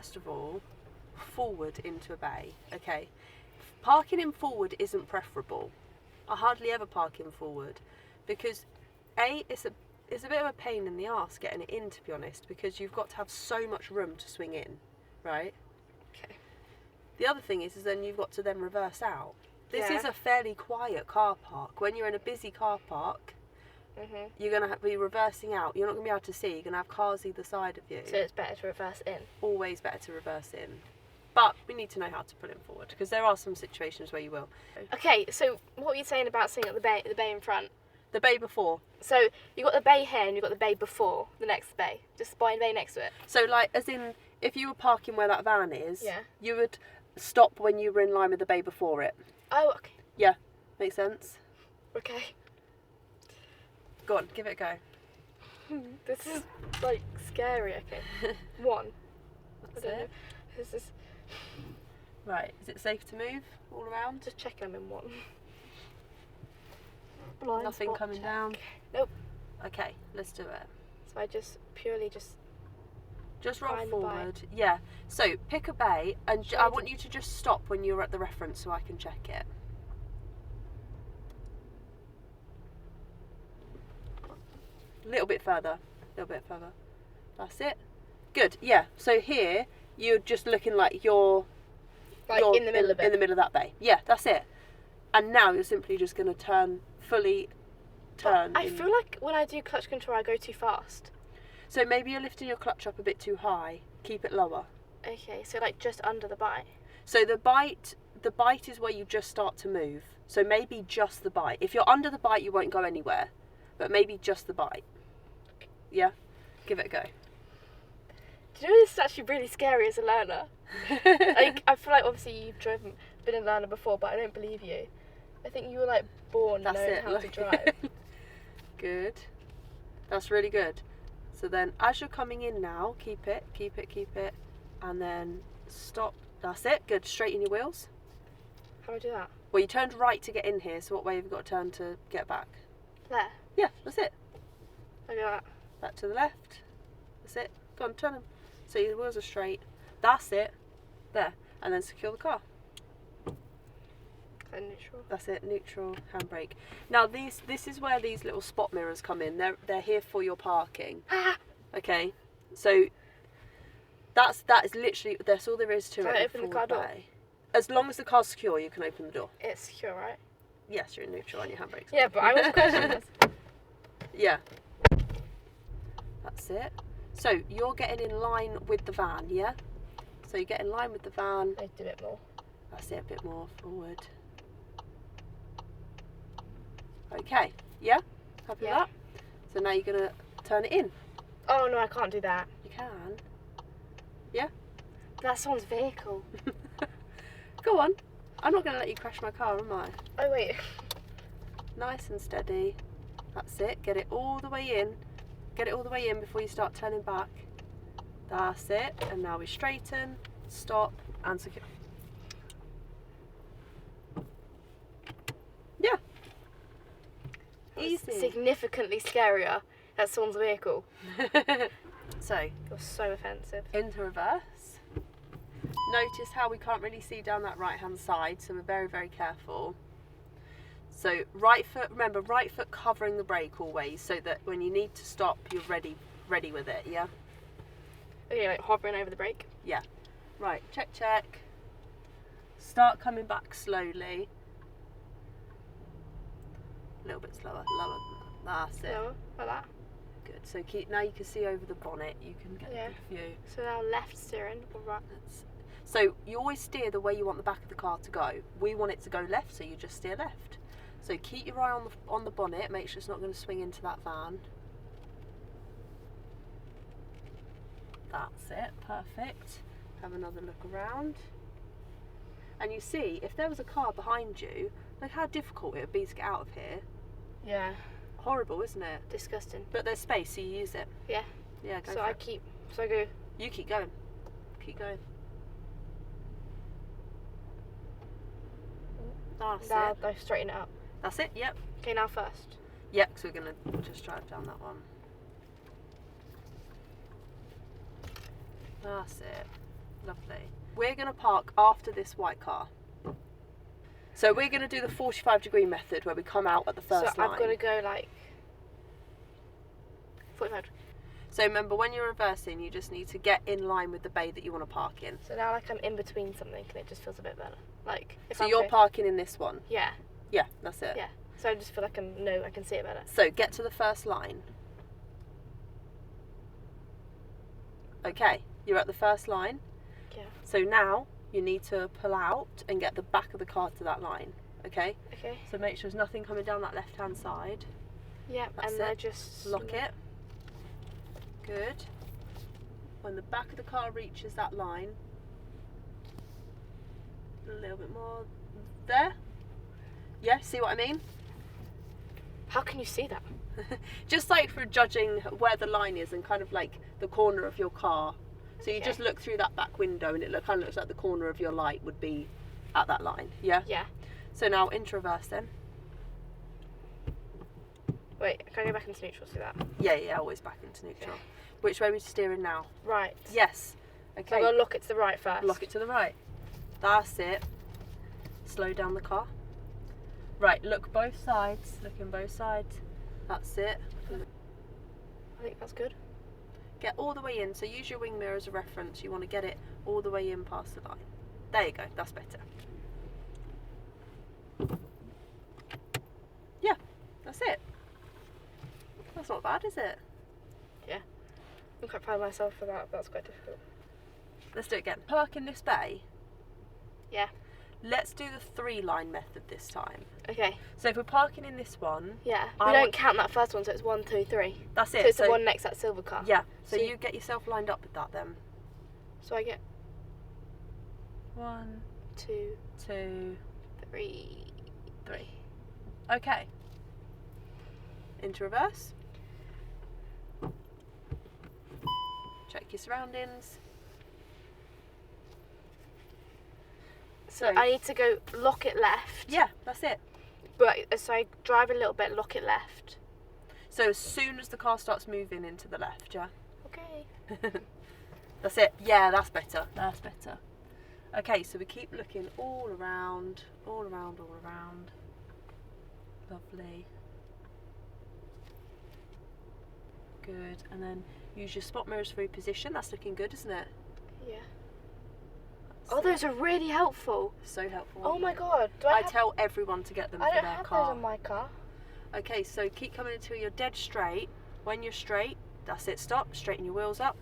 first of all, forward into a bay, okay? Parking in forward isn't preferable. I hardly ever park in forward because it's a bit of a pain in the arse getting it in, to be honest, because you've got to have so much room to swing in, right? Okay. The other thing is then you've got to then reverse out. This Yeah. is a fairly quiet car park. When you're in a busy car park, you're going to be reversing out. You're not going to be able to see. You're going to have cars either side of you. So it's better to reverse in. Always better to reverse in. But we need to know how to pull it forward because there are some situations where you will. Okay, so what were you saying about sitting at the bay in front? The bay before. So you got the bay here and you got the bay before the next bay, just by the bay next to it. So like, as in, if you were parking where that van is, Yeah. you would stop when you were in line with the bay before it. Oh, okay. Yeah, makes sense. Okay. Go on, give it a go. This is like scary. Okay. One. That's I don't know. it. This is Right, is it safe to move all around? just checking I'm in one. Blind Nothing spot coming check. down? Nope. Okay, let's do it. So I just purely just Roll Find the bay. forward. Yeah. So pick a bay, and Should I I want you to just stop when you're at the reference so I can check it. A little bit further. That's it. Good. Yeah. So here you're just looking like you're in the middle of it. In the middle of that bay. Yeah, that's it. And now you're simply just going to fully turn. I feel like when I do clutch control, I go too fast. So maybe you're lifting your clutch up a bit too high. Keep it lower. Okay, so like just under the bite. So the bite is where you just start to move. So maybe just the bite. If you're under the bite, you won't go anywhere. But maybe just the bite. Yeah? Give it a go. Do you know this is actually really scary as a learner? Like, I feel like obviously you've been a learner before, but I don't believe you. I think you were like born That's knowing it. how to drive. Good. That's really good. So then as you're coming in now, keep it. And then stop. That's it. Good. Straighten your wheels. How do I do that? Well, you turned right to get in here, so what way have you got to turn to get back? There. Yeah, that's it. I do that. Back to the left. That's it. Go on, turn them. So your wheels are straight. That's it. There. And then secure the car. And neutral. That's it. Neutral, handbrake. Now this is where these little spot mirrors come in. They're here for your parking. Okay. So that is literally, that's all there is to Can I it. open the car door? As long as the car's secure, you can open the door. It's secure, right? Yes, you're in neutral on your handbrakes. Yeah, but I was questioning this. Yeah. That's it. So you're getting in line with the van, yeah? So you get in line with the van. I do it more. That's it, a bit more forward. Okay, yeah? Happy Yeah. with that? So now you're going to turn it in. Oh no, I can't do that. You can. That's someone's vehicle. Go on. I'm not going to let you crash my car, am I? Oh wait. Nice and steady. That's it. Get it all the way in. Get it all the way in before you start turning back. That's it. And now we straighten, stop, and secure. Yeah. Easy. Significantly scarier. That's someone's vehicle. So, You're so offensive. into reverse. Notice how we can't really see down that right hand side, so we're very, very careful. So right foot, remember, right foot covering the brake always, so that when you need to stop, you're ready with it, yeah? Okay, like hovering over the brake. Yeah. Right, check. Start coming back slowly. A little bit slower, lower. That's it. Lower, like that. Good. So now you can see over the bonnet, you can get Yeah. a good view. So now left steering or right? So you always steer the way you want the back of the car to go. We want it to go left, so you just steer left. So keep your eye on the bonnet, make sure it's not going to swing into that van. That's it, perfect. Have another look around. And you see, if there was a car behind you, look how difficult it would be to get out of here. Yeah. Horrible, isn't it? Disgusting. But there's space, so you use it. Yeah. Yeah, go So for I it. go. You keep going. Keep going. That's Now it. I straighten it up. That's it, yep. Okay, now first. Yeah, because we're going to just drive down that one. That's it. Lovely. We're going to park after this white car. So we're going to do the 45-degree method where we come out at the first line. So I've got to go like 45. So remember, when you're reversing, you just need to get in line with the bay that you want to park in. So now like I'm in between something and it just feels a bit better. Like if So I'm you're going, parking in this one. Yeah. Yeah, that's it. Yeah. So I just feel like I can see it better. So get to the first line. Okay, you're at the first line. Yeah. So now you need to pull out and get the back of the car to that line. Okay? Okay. So make sure there's nothing coming down that left-hand side. Yeah, That's and it. I just Lock it. Good. When the back of the car reaches that line, a little bit more there. Yeah, see what I mean? How can you see that? Just like for judging where the line is and kind of like the corner of your car. So you Okay. just look through that back window and it kind of looks like the corner of your light would be at that line. Yeah? Yeah. So now into reverse then. Wait, can I go back into neutral? See that? Yeah, always back into neutral. Okay. Which way are we steering now? Right. Yes. So Okay. I've got to lock it to the right first. Lock it to the right. That's it. Slow down the car. Right, look both sides. Look in both sides. That's it. I think that's good. Get all the way in. So use your wing mirror as a reference. You want to get it all the way in past the line. There you go. That's better. Yeah, that's it. That's not bad, is it? Yeah. I'm quite proud of myself for that. That's quite difficult. Let's do it again. Park in this bay. Yeah. Let's do the 3-line method this time. Okay. So if we're parking in this one, Yeah. I We want- don't count that first one, so it's 1, 2, 3. that's So it. it's the one next to that silver car. Yeah. So So you get yourself lined up with that then. So I get 1, 2, 2, 3. 3. Okay. Into reverse. Check your surroundings. So I need to go lock it left. Yeah, that's it. But so I drive a little bit, lock it left. So as soon as the car starts moving into the left, yeah? Okay. That's it. Yeah, that's better. That's better. Okay, so we keep looking all around, all around, all around. Lovely. Good. And then use your spot mirrors for reposition. That's looking good, isn't it? Yeah. Oh, those are really helpful. So helpful. Oh aren't my they? god. I tell everyone to get them I for don't their have car. those on my car. Okay, so keep coming until you're dead straight. When you're straight, that's it. Stop. Straighten your wheels up.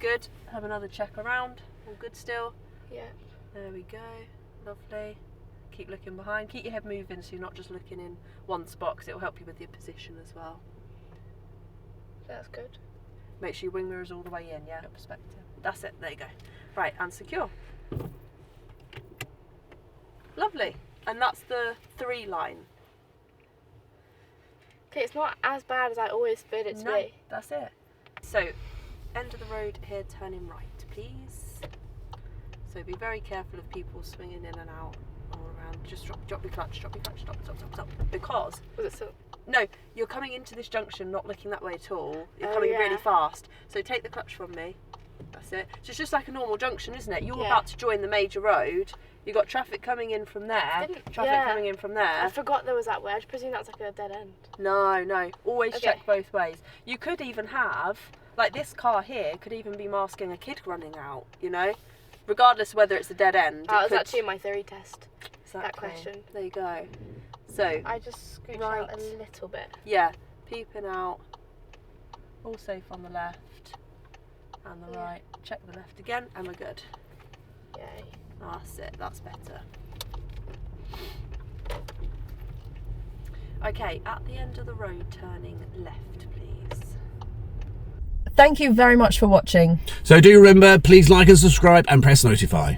Good. Have another check around. All good still. Yeah. There we go. Lovely. Keep looking behind. Keep your head moving so you're not just looking in one spot because it will help you with your position as well. That's good. Make sure your wing mirror is all the way in, yeah? Perspective. That's it. There you go. Right, and secure. Lovely. And that's the 3-line. Okay, it's not as bad as I always feared it to No, be. that's it. So, end of the road here, turning right, please. So be very careful of people swinging in and out all around. Just drop your clutch, stop, stop. Because, Was it so? no, you're coming into this junction not looking that way at all. You're Oh, coming yeah. really fast. So take the clutch from me. That's it. So it's just like a normal junction, isn't it? You're Yeah. about to join the major road. You've got traffic coming in from there. Traffic coming in from there. I forgot there was that way. I just presumed that was like a dead end. No. Always Okay. check both ways. You could even have, like this car here, could even be masking a kid running out, you know? Regardless whether it's a dead end. That it was could- actually in my theory test. Exactly. question. There you go. So, I just scooched Right. out a little bit. yeah, peeping out. All safe on the left and the Yeah. right. Check the left again and we're good. Yay. That's it, that's better. Okay, at the end of the road, turning left, please. Thank you very much for watching. So do remember, please like and subscribe and press notify.